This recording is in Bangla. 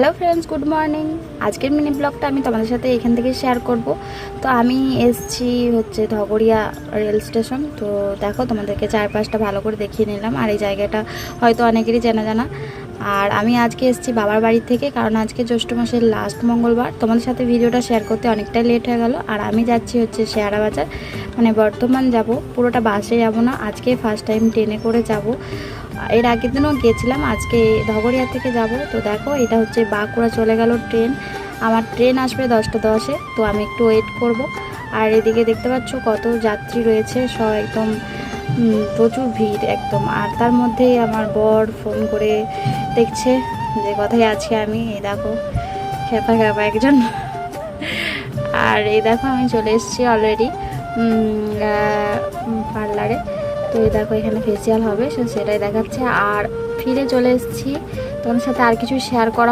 Hello friends, good morning. আজকের মিনি ব্লগটা আমি তোমাদের সাথে এখান থেকে শেয়ার করব। তো আমি এসছি হচ্ছে ধগরিয়া রেল স্টেশন। তো দেখো, তোমাদেরকে চারপাশটা ভালো করে দেখিয়ে নিলাম। আর এই জায়গাটা হয়তো অনেকেরই জানা জানা। আর আমি আজকে এসছি বাবার বাড়ি থেকে, কারণ আজকে জ্যৈষ্ঠ মাসের লাস্ট মঙ্গলবার। তোমাদের সাথে ভিডিওটা শেয়ার করতে অনেকটাই লেট হয়ে গেল। আর আমি যাচ্ছি হচ্ছে শেয়ারা বাজার, মানে বর্ধমান যাব। পুরোটা বাসে যাব না, আজকে ফার্স্ট টাইম ট্রেনে করে যাব। এর আগের দিনও গিয়েছিলাম, আজকে ধগরিয়া থেকে যাব। তো দেখো, এটা হচ্ছে বাঁকুড়া চলে গেল ট্রেন। আমার ট্রেন আসবে 10টা 10-এ, তো আমি একটু ওয়েট করব। আর এদিকে দেখতে পাচ্ছ কত যাত্রী রয়েছে, সব একদম প্রচুর ভিড় একদম। আর তার মধ্যেই আমার বর ফোন করে দেখছে যে কোথায় আছি আমি। এই দেখো, খেপা খেপা একজন। আর এই দেখো, আমি চলে এসেছি অলরেডি পার্লারে। তো এই দেখো, এখানে ফেসিয়াল হবে, সেটাই দেখাচ্ছে। আর ফিরে চলে এসেছি, তোমার সাথে আর কিছু শেয়ার করা